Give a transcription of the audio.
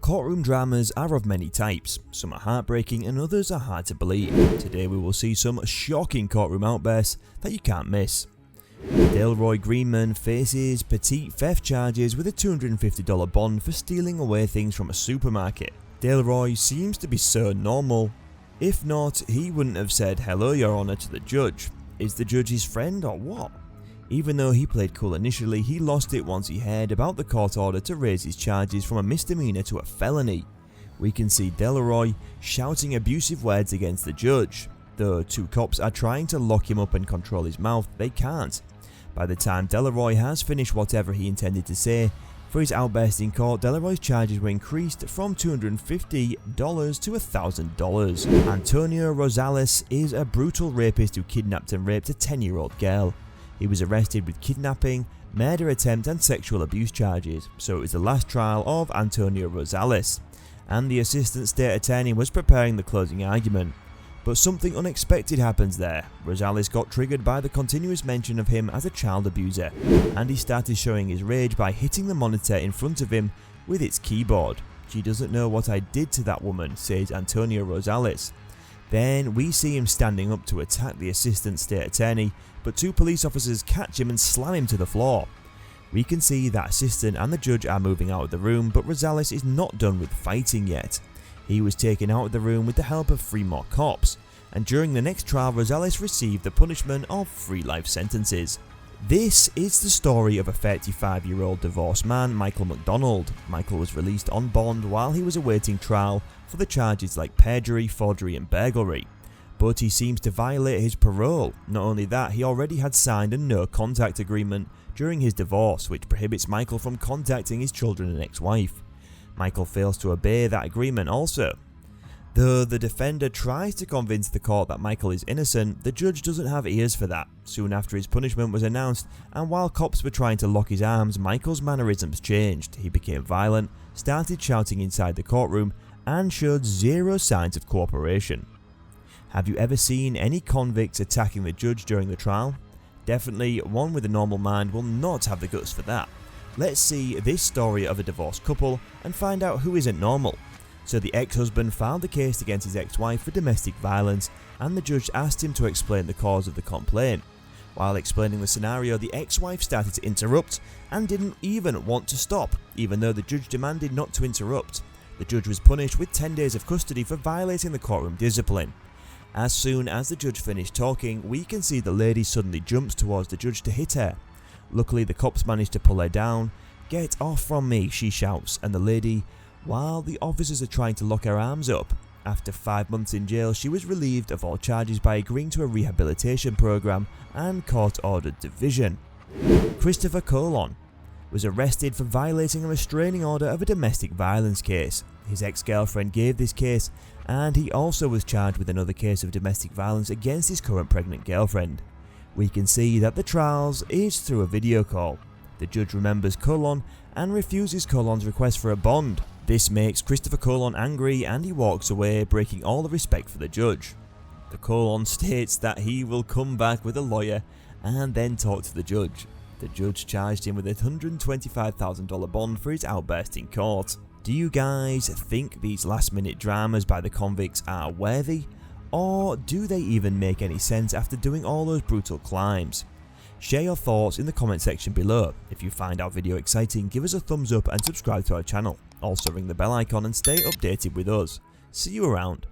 Courtroom dramas are of many types. Some are heartbreaking and others are hard to believe. Today we will see some shocking courtroom outbursts that you can't miss. Delroy Greenman faces petite theft charges with a $250 bond for stealing away things from a supermarket. Delroy seems to be so normal. If not, he wouldn't have said "Hello, Your Honor" to the judge. Is the judge his friend or what? Even though he played cool initially, he lost it once he heard about the court order to raise his charges from a misdemeanor to a felony. We can see Delroy shouting abusive words against the judge. Though two cops are trying to lock him up and control his mouth, they can't. By the time Delroy has finished whatever he intended to say, for his outburst in court, Delroy's charges were increased from $250 to $1,000. Antonio Rosales is a brutal rapist who kidnapped and raped a 10-year-old girl. He was arrested with kidnapping, murder attempt and sexual abuse charges, so it was the last trial of Antonio Rosales, and the assistant state attorney was preparing the closing argument. But something unexpected happens there. Rosales got triggered by the continuous mention of him as a child abuser, and he started showing his rage by hitting the monitor in front of him with its keyboard. "She doesn't know what I did to that woman," says Antonio Rosales. Then we see him standing up to attack the assistant state attorney, but two police officers catch him and slam him to the floor. We can see that assistant and the judge are moving out of the room, but Rosales is not done with fighting yet. He was taken out of the room with the help of 3 more cops, and during the next trial Rosales received the punishment of 3 life sentences. This is the story of a 35-year-old divorced man, Michael McDonald. Michael was released on bond while he was awaiting trial for the charges like perjury, forgery and burglary. But he seems to violate his parole. Not only that, he already had signed a no-contact agreement during his divorce, which prohibits Michael from contacting his children and ex-wife. Michael fails to obey that agreement also. Though the defender tries to convince the court that Michael is innocent, the judge doesn't have ears for that. Soon after his punishment was announced, and while cops were trying to lock his arms, Michael's mannerisms changed. He became violent, started shouting inside the courtroom, and showed zero signs of cooperation. Have you ever seen any convicts attacking the judge during the trial? Definitely one with a normal mind will not have the guts for that. Let's see this story of a divorced couple and find out who isn't normal. So the ex-husband filed the case against his ex-wife for domestic violence, and the judge asked him to explain the cause of the complaint. While explaining the scenario, the ex-wife started to interrupt and didn't even want to stop, even though the judge demanded not to interrupt. The judge was punished with 10 days of custody for violating the courtroom discipline. As soon as the judge finished talking, we can see the lady suddenly jumps towards the judge to hit her. Luckily, the cops managed to pull her down. "Get off from me," she shouts, and the lady, while the officers are trying to lock her arms up. After 5 months in jail, she was relieved of all charges by agreeing to a rehabilitation program and court-ordered division. Christopher Colon was arrested for violating a restraining order of a domestic violence case. His ex-girlfriend gave this case, and he also was charged with another case of domestic violence against his current pregnant girlfriend. We can see that the trials is through a video call. The judge remembers Colon and refuses Colon's request for a bond. This makes Christopher Colon angry and he walks away, breaking all the respect for the judge. The Colon states that he will come back with a lawyer and then talk to the judge. The judge charged him with a $125,000 bond for his outburst in court. Do you guys think these last-minute dramas by the convicts are worthy? Or do they even make any sense after doing all those brutal crimes? Share your thoughts in the comment section below. If you find our video exciting, give us a thumbs up and subscribe to our channel. Also ring the bell icon and stay updated with us. See you around.